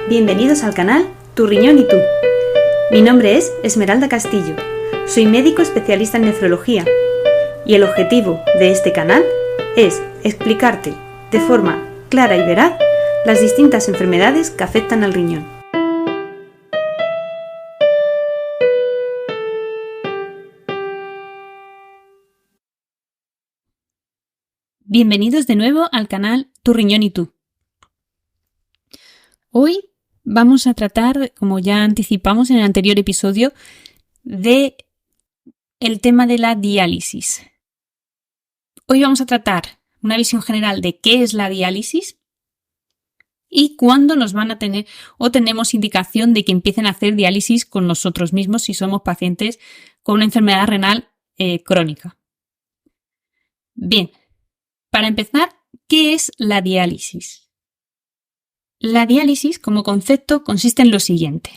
Bienvenidos al canal Tu Riñón y Tú. Mi nombre es Esmeralda Castillo, soy médico especialista en nefrología y el objetivo de este canal es explicarte de forma clara y veraz las distintas enfermedades que afectan al riñón. Bienvenidos de nuevo al canal Tu Riñón y Tú. Hoy vamos a tratar, como ya anticipamos en el anterior episodio, de el tema de la diálisis. Hoy vamos a tratar una visión general de qué es la diálisis y cuándo nos van a tener o tenemos indicación de que empiecen a hacer diálisis con nosotros mismos si somos pacientes con una enfermedad renal crónica. Bien, para empezar, ¿qué es la diálisis? La diálisis, como concepto, consiste en lo siguiente.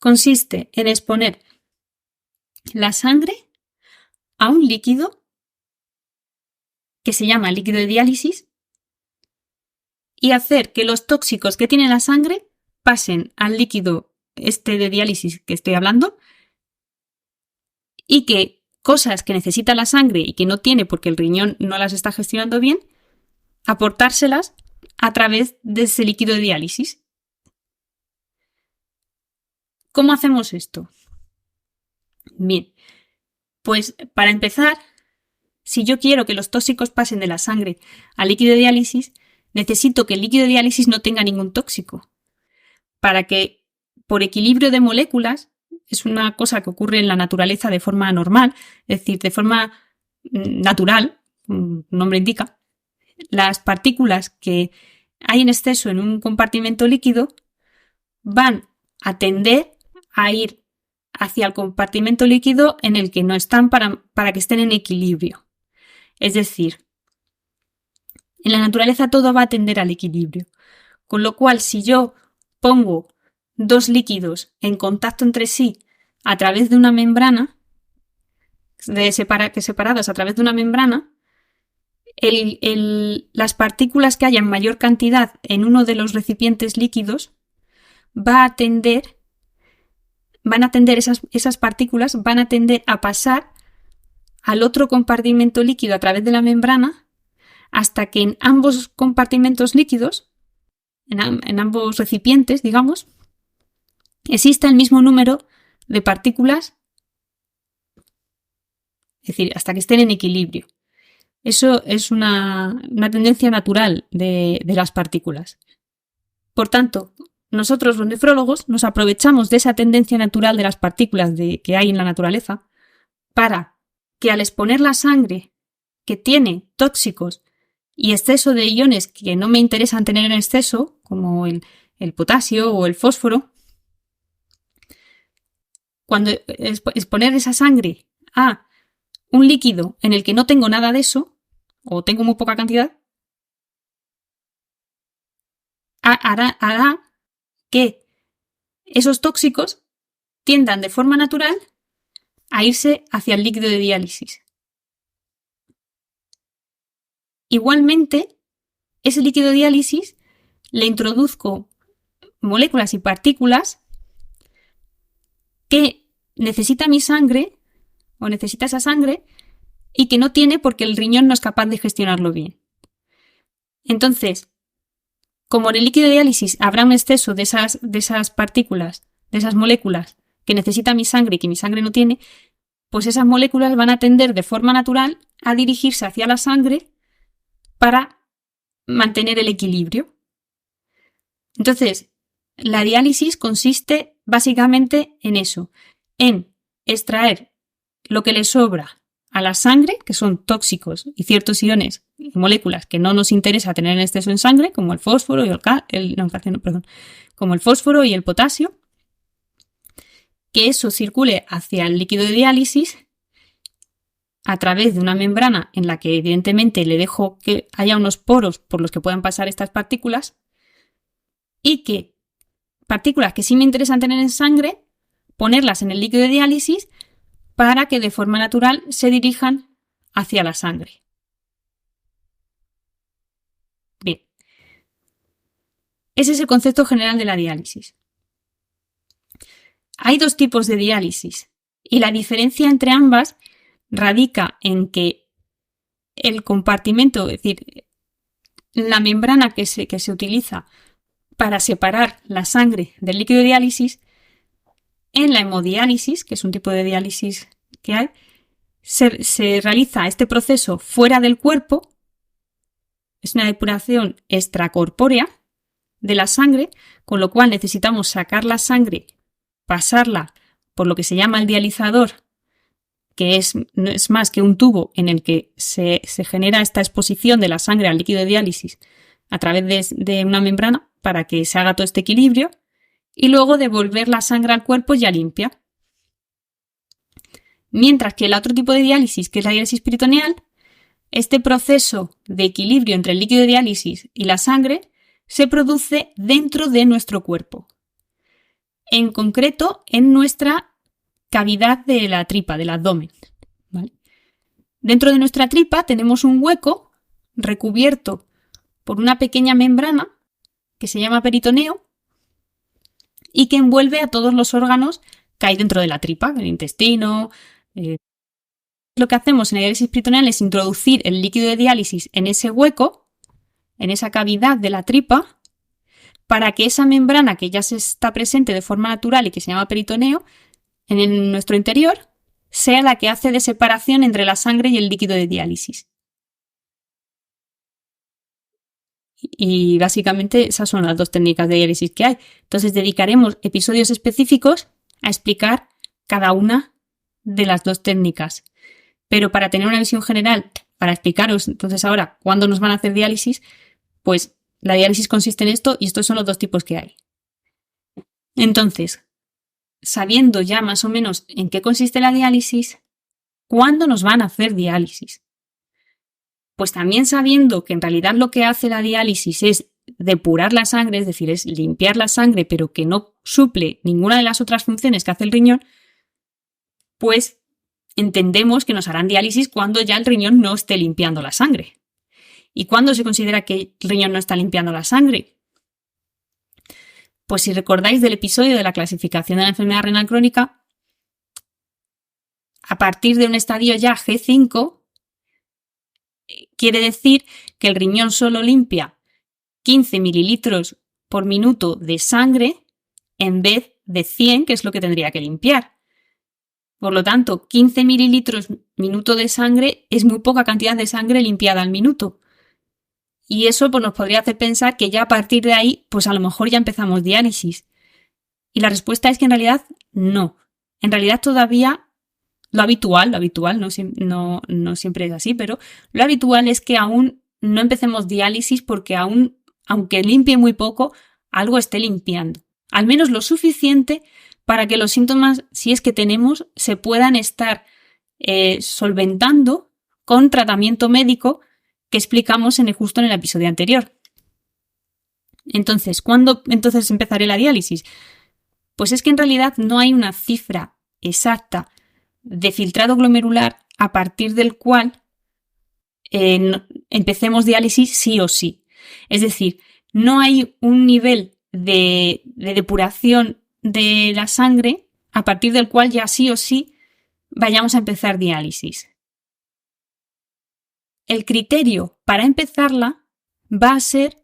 Consiste en exponer la sangre a un líquido que se llama líquido de diálisis y hacer que los tóxicos que tiene la sangre pasen al líquido de diálisis que estoy hablando y que cosas que necesita la sangre y que no tiene porque el riñón no las está gestionando bien, aportárselas a través de ese líquido de diálisis. ¿Cómo hacemos esto? Bien, pues para empezar, si yo quiero que los tóxicos pasen de la sangre al líquido de diálisis, necesito que el líquido de diálisis no tenga ningún tóxico. Para que, por equilibrio de moléculas, es una cosa que ocurre en la naturaleza de forma normal, es decir, de forma natural, un nombre indica, las partículas que hay en exceso en un compartimento líquido van a tender a ir hacia el compartimento líquido en el que no están para que estén en equilibrio. Es decir, en la naturaleza todo va a tender al equilibrio. Con lo cual, si yo pongo dos líquidos en contacto entre sí a través de una membrana, separadas a través de una membrana, las partículas que haya en mayor cantidad en uno de los recipientes líquidos esas partículas van a tender a pasar al otro compartimento líquido a través de la membrana hasta que en ambos compartimentos líquidos, en ambos recipientes, digamos, exista el mismo número de partículas, es decir, hasta que estén en equilibrio. Eso es una tendencia natural de las partículas. Por tanto, nosotros los nefrólogos nos aprovechamos de esa tendencia natural de las partículas que hay en la naturaleza para que al exponer la sangre que tiene tóxicos y exceso de iones que no me interesan tener en exceso, como el potasio o el fósforo, cuando exponer esa sangre a un líquido en el que no tengo nada de eso, o tengo muy poca cantidad, hará que esos tóxicos tiendan de forma natural a irse hacia el líquido de diálisis. Igualmente, ese líquido de diálisis le introduzco moléculas y partículas que necesita mi sangre o necesita esa sangre y que no tiene porque el riñón no es capaz de gestionarlo bien. Entonces, como en el líquido de diálisis habrá un exceso de esas partículas, de esas moléculas que necesita mi sangre y que mi sangre no tiene, pues esas moléculas van a tender de forma natural a dirigirse hacia la sangre para mantener el equilibrio. Entonces, la diálisis consiste básicamente en eso, en extraer lo que le sobra a la sangre, que son tóxicos y ciertos iones y moléculas que no nos interesa tener en exceso en sangre, como el fósforo y como el fósforo y el potasio, que eso circule hacia el líquido de diálisis a través de una membrana en la que evidentemente le dejo que haya unos poros por los que puedan pasar estas partículas y que partículas que sí me interesan tener en sangre, ponerlas en el líquido de diálisis para que de forma natural se dirijan hacia la sangre. Bien. Ese es el concepto general de la diálisis. Hay dos tipos de diálisis y la diferencia entre ambas radica en que el compartimento, es decir, la membrana que se utiliza para separar la sangre del líquido de diálisis, en la hemodiálisis, que es un tipo de diálisis que hay, se realiza este proceso fuera del cuerpo, es una depuración extracorpórea de la sangre, con lo cual necesitamos sacar la sangre, pasarla por lo que se llama el dializador, que no es más que un tubo en el que se genera esta exposición de la sangre al líquido de diálisis a través de una membrana para que se haga todo este equilibrio y luego devolver la sangre al cuerpo ya limpia. Mientras que el otro tipo de diálisis, que es la diálisis peritoneal, este proceso de equilibrio entre el líquido de diálisis y la sangre se produce dentro de nuestro cuerpo. En concreto, en nuestra cavidad de la tripa, del abdomen. ¿Vale? Dentro de nuestra tripa tenemos un hueco recubierto por una pequeña membrana que se llama peritoneo y que envuelve a todos los órganos que hay dentro de la tripa, el intestino. Lo que hacemos en la diálisis peritoneal es introducir el líquido de diálisis en ese hueco, en esa cavidad de la tripa, para que esa membrana que ya se está presente de forma natural y que se llama peritoneo, en nuestro interior, sea la que hace de separación entre la sangre y el líquido de diálisis. Y básicamente esas son las dos técnicas de diálisis que hay. Entonces dedicaremos episodios específicos a explicar cada una de las dos técnicas. Pero para tener una visión general, para explicaros entonces ahora cuándo nos van a hacer diálisis, pues la diálisis consiste en esto y estos son los dos tipos que hay. Entonces, sabiendo ya más o menos en qué consiste la diálisis, ¿cuándo nos van a hacer diálisis? Pues también sabiendo que en realidad lo que hace la diálisis es depurar la sangre, es decir, es limpiar la sangre, pero que no suple ninguna de las otras funciones que hace el riñón, pues entendemos que nos harán diálisis cuando ya el riñón no esté limpiando la sangre. ¿Y cuándo se considera que el riñón no está limpiando la sangre? Pues si recordáis del episodio de la clasificación de la enfermedad renal crónica, a partir de un estadio ya G5, quiere decir que el riñón solo limpia 15 mililitros por minuto de sangre en vez de 100, que es lo que tendría que limpiar. Por lo tanto, 15 mililitros minuto de sangre es muy poca cantidad de sangre limpiada al minuto. Y eso pues, nos podría hacer pensar que ya a partir de ahí, pues a lo mejor ya empezamos diálisis. Y la respuesta es que en realidad no. En realidad todavía lo habitual, no siempre es así, pero lo habitual es que aún no empecemos diálisis porque aún, aunque limpie muy poco, algo esté limpiando. Al menos lo suficiente para que los síntomas, si es que tenemos, se puedan estar solventando con tratamiento médico que explicamos justo en el episodio anterior. Entonces, ¿cuándo empezaré la diálisis? Pues es que en realidad no hay una cifra exacta de filtrado glomerular a partir del cual empecemos diálisis sí o sí. Es decir, no hay un nivel de depuración de la sangre a partir del cual ya sí o sí vayamos a empezar diálisis. El criterio para empezarla va a ser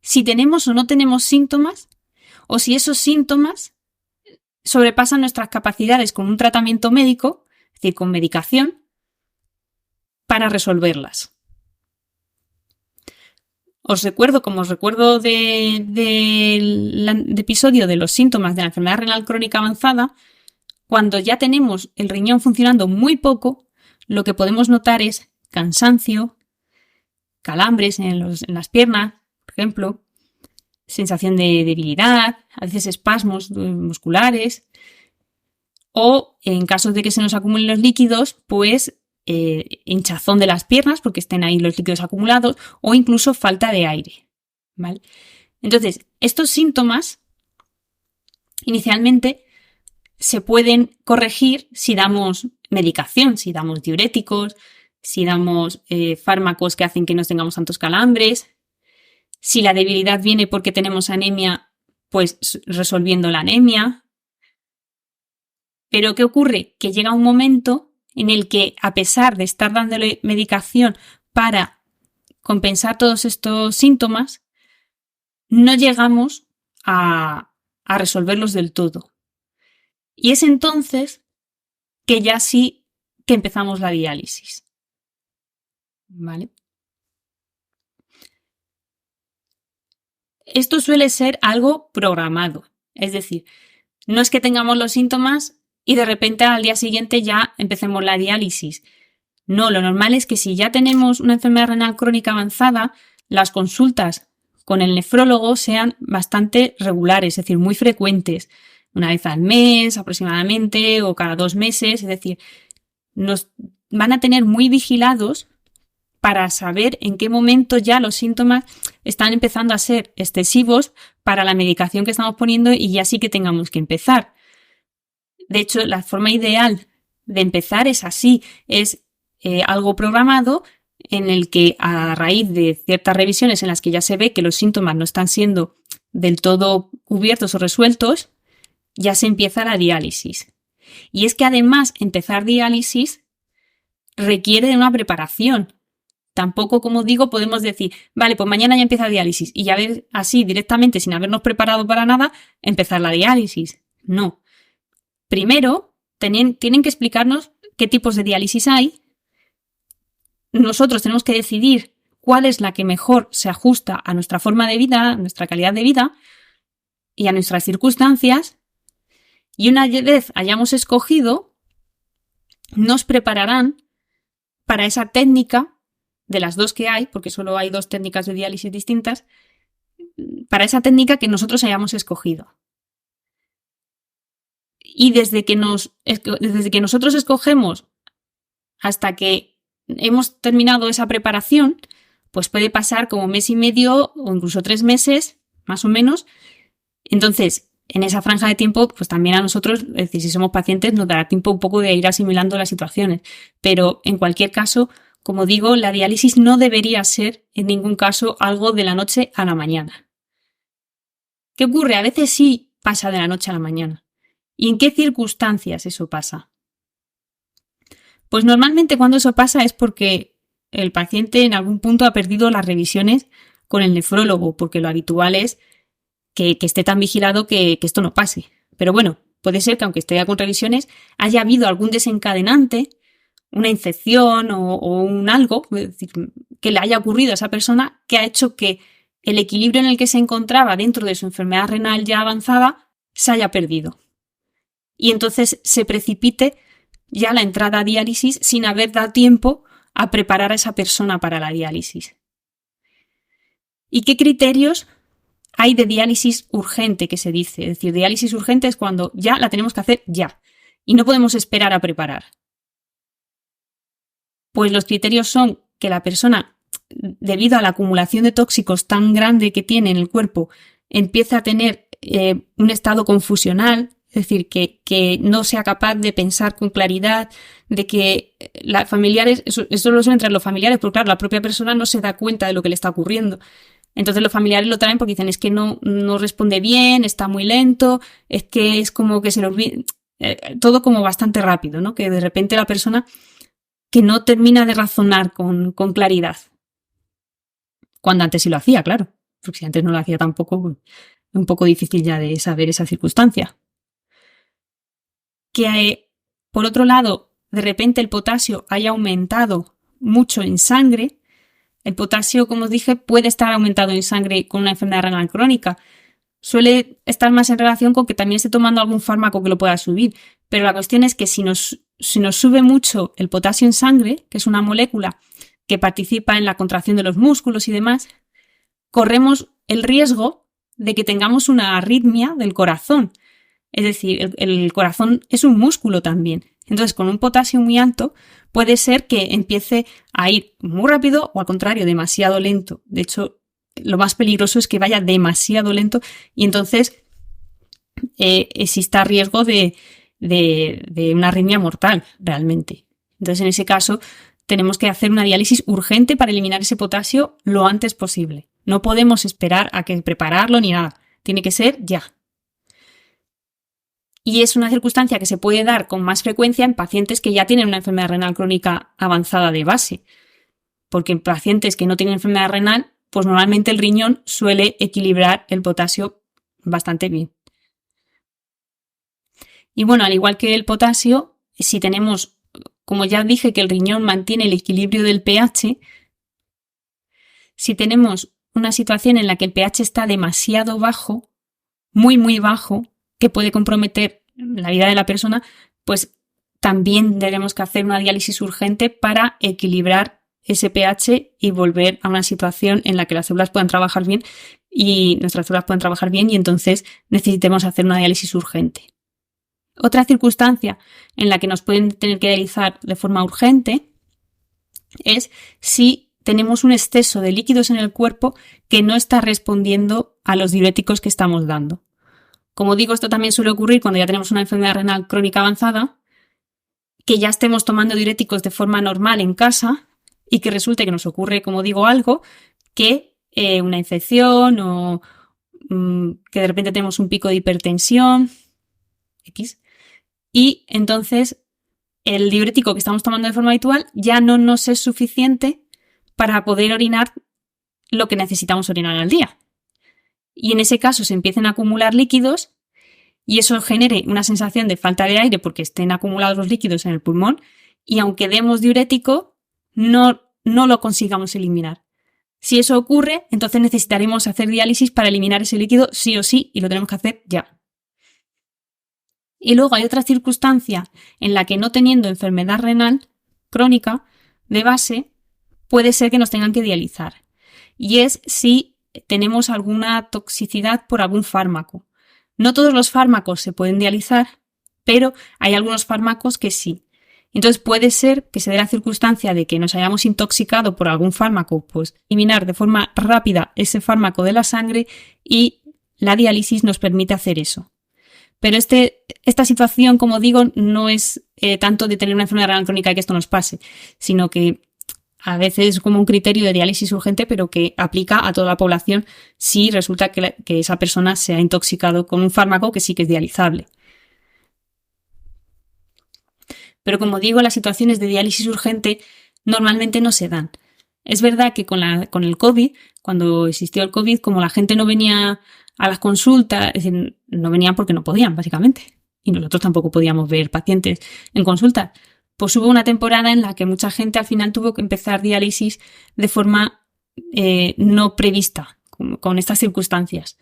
si tenemos o no tenemos síntomas o si esos síntomas sobrepasan nuestras capacidades con un tratamiento médico, es decir, con medicación, para resolverlas. Os recuerdo del episodio de los síntomas de la enfermedad renal crónica avanzada, cuando ya tenemos el riñón funcionando muy poco, lo que podemos notar es cansancio, calambres en las piernas, por ejemplo, sensación de debilidad, a veces espasmos musculares, o en caso de que se nos acumulen los líquidos, pues hinchazón de las piernas porque estén ahí los líquidos acumulados o incluso falta de aire, ¿vale? Entonces, estos síntomas inicialmente se pueden corregir si damos medicación, si damos diuréticos, si damos fármacos que hacen que no tengamos tantos calambres. Si la debilidad viene porque tenemos anemia, pues resolviendo la anemia. Pero ¿qué ocurre? Que llega un momento en el que, a pesar de estar dándole medicación para compensar todos estos síntomas, no llegamos a resolverlos del todo. Y es entonces que ya sí que empezamos la diálisis. ¿Vale? Esto suele ser algo programado. Es decir, no es que tengamos los síntomas y de repente al día siguiente ya empecemos la diálisis. No, lo normal es que si ya tenemos una enfermedad renal crónica avanzada, las consultas con el nefrólogo sean bastante regulares, es decir, muy frecuentes, una vez al mes aproximadamente o cada 2 meses, es decir, nos van a tener muy vigilados para saber en qué momento ya los síntomas están empezando a ser excesivos para la medicación que estamos poniendo y ya sí que tengamos que empezar. De hecho, la forma ideal de empezar es así, es algo programado en el que a raíz de ciertas revisiones en las que ya se ve que los síntomas no están siendo del todo cubiertos o resueltos, ya se empieza la diálisis. Y es que además empezar diálisis requiere de una preparación. Tampoco, como digo, podemos decir, vale, pues mañana ya empieza diálisis y ya ver así directamente, sin habernos preparado para nada, empezar la diálisis. No. Primero, tienen que explicarnos qué tipos de diálisis hay. Nosotros tenemos que decidir cuál es la que mejor se ajusta a nuestra forma de vida, a nuestra calidad de vida y a nuestras circunstancias. Y una vez hayamos escogido, nos prepararán para esa técnica de las 2 que hay, porque solo hay 2 técnicas de diálisis distintas, para esa técnica que nosotros hayamos escogido. Y desde que nosotros escogemos hasta que hemos terminado esa preparación, pues puede pasar como 1 mes y medio o incluso 3 meses, más o menos. Entonces, en esa franja de tiempo, pues también a nosotros, es decir, si somos pacientes, nos dará tiempo un poco de ir asimilando las situaciones. Pero en cualquier caso, como digo, la diálisis no debería ser en ningún caso algo de la noche a la mañana. ¿Qué ocurre? A veces sí pasa de la noche a la mañana. ¿Y en qué circunstancias eso pasa? Pues normalmente cuando eso pasa es porque el paciente en algún punto ha perdido las revisiones con el nefrólogo, porque lo habitual es que esté tan vigilado que esto no pase. Pero bueno, puede ser que aunque esté ya con revisiones, haya habido algún desencadenante, una infección o un algo, es decir, que le haya ocurrido a esa persona que ha hecho que el equilibrio en el que se encontraba dentro de su enfermedad renal ya avanzada se haya perdido. Y entonces se precipite ya la entrada a diálisis sin haber dado tiempo a preparar a esa persona para la diálisis. ¿Y qué criterios hay de diálisis urgente que se dice? Es decir, diálisis urgente es cuando ya la tenemos que hacer ya y no podemos esperar a preparar. Pues los criterios son que la persona, debido a la acumulación de tóxicos tan grande que tiene en el cuerpo, empieza a tener un estado confusional, es decir, que no sea capaz de pensar con claridad, de que los familiares, eso lo suele entre los familiares, porque claro, la propia persona no se da cuenta de lo que le está ocurriendo. Entonces los familiares lo traen porque dicen, es que no responde bien, está muy lento, es que es como que se le olvida, todo como bastante rápido, ¿no? Que de repente la persona que no termina de razonar con claridad. Cuando antes sí lo hacía, claro, porque si antes no lo hacía tampoco, es un poco difícil ya de saber esa circunstancia. Que, por otro lado, de repente el potasio haya aumentado mucho en sangre. El potasio, como os dije, puede estar aumentado en sangre con una enfermedad renal crónica. Suele estar más en relación con que también esté tomando algún fármaco que lo pueda subir. Pero la cuestión es que si nos sube mucho el potasio en sangre, que es una molécula que participa en la contracción de los músculos y demás, corremos el riesgo de que tengamos una arritmia del corazón. Es decir, el corazón es un músculo también. Entonces, con un potasio muy alto, puede ser que empiece a ir muy rápido o al contrario, demasiado lento. De hecho, lo más peligroso es que vaya demasiado lento y entonces exista riesgo de una arritmia mortal realmente. Entonces, en ese caso, tenemos que hacer una diálisis urgente para eliminar ese potasio lo antes posible. No podemos esperar a que prepararlo ni nada. Tiene que ser ya. Y es una circunstancia que se puede dar con más frecuencia en pacientes que ya tienen una enfermedad renal crónica avanzada de base. Porque en pacientes que no tienen enfermedad renal, pues normalmente el riñón suele equilibrar el potasio bastante bien. Y bueno, al igual que el potasio, si tenemos, como ya dije, que el riñón mantiene el equilibrio del pH, si tenemos una situación en la que el pH está demasiado bajo, muy, muy bajo, que puede comprometer la vida de la persona, pues también tenemos que hacer una diálisis urgente para equilibrar ese pH y volver a una situación en la que las células puedan trabajar bien y nuestras células puedan trabajar bien y entonces necesitemos hacer una diálisis urgente. Otra circunstancia en la que nos pueden tener que dializar de forma urgente es si tenemos un exceso de líquidos en el cuerpo que no está respondiendo a los diuréticos que estamos dando. Como digo, esto también suele ocurrir cuando ya tenemos una enfermedad renal crónica avanzada, que ya estemos tomando diuréticos de forma normal en casa y que resulte que nos ocurre, como digo, algo que una infección o que de repente tenemos un pico de hipertensión X y entonces el diurético que estamos tomando de forma habitual ya no nos es suficiente para poder orinar lo que necesitamos orinar al día. Y en ese caso se empiezan a acumular líquidos y eso genere una sensación de falta de aire porque estén acumulados los líquidos en el pulmón y aunque demos diurético, no lo consigamos eliminar. Si eso ocurre, entonces necesitaremos hacer diálisis para eliminar ese líquido sí o sí y lo tenemos que hacer ya. Y luego hay otra circunstancia en la que no teniendo enfermedad renal crónica de base, puede ser que nos tengan que dializar. Y es si tenemos alguna toxicidad por algún fármaco. No todos los fármacos se pueden dializar, pero hay algunos fármacos que sí. Entonces puede ser que se dé la circunstancia de que nos hayamos intoxicado por algún fármaco, pues eliminar de forma rápida ese fármaco de la sangre y la diálisis nos permite hacer eso. Pero esta situación, como digo, no es tanto de tener una enfermedad renal crónica y que esto nos pase, sino que a veces es como un criterio de diálisis urgente, pero que aplica a toda la población si resulta que esa persona se ha intoxicado con un fármaco que sí que es dializable. Pero como digo, las situaciones de diálisis urgente normalmente no se dan. Es verdad que con el COVID, cuando existió el COVID, como la gente no venía a las consultas, es decir, no venían porque no podían, básicamente. Y nosotros tampoco podíamos ver pacientes en consulta. Pues hubo una temporada en la que mucha gente al final tuvo que empezar diálisis de forma no prevista, con estas circunstancias.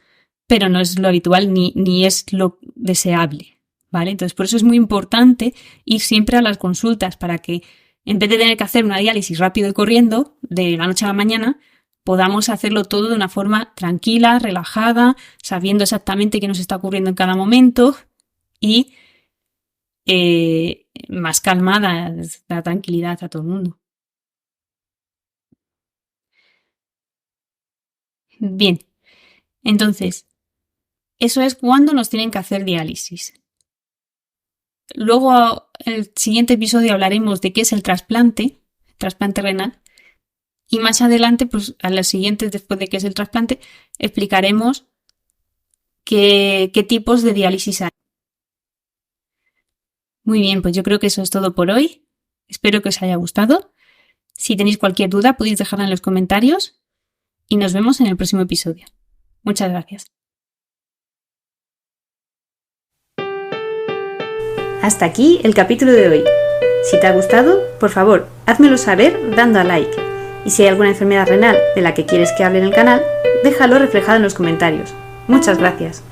Pero no es lo habitual ni es lo deseable, ¿vale? Entonces, por eso es muy importante ir siempre a las consultas para que, en vez de tener que hacer una diálisis rápido y corriendo, de la noche a la mañana, podamos hacerlo todo de una forma tranquila, relajada, sabiendo exactamente qué nos está ocurriendo en cada momento y más calmada, da tranquilidad a todo el mundo. Bien, entonces, eso es cuando nos tienen que hacer diálisis. Luego, en el siguiente episodio hablaremos de qué es el trasplante renal, y más adelante, pues a los siguientes, después de qué es el trasplante, explicaremos qué tipos de diálisis hay. Muy bien, pues yo creo que eso es todo por hoy. Espero que os haya gustado. Si tenéis cualquier duda, podéis dejarla en los comentarios y nos vemos en el próximo episodio. Muchas gracias. Hasta aquí el capítulo de hoy. Si te ha gustado, por favor, házmelo saber dando a like. Y si hay alguna enfermedad renal de la que quieres que hable en el canal, déjalo reflejado en los comentarios. Muchas gracias.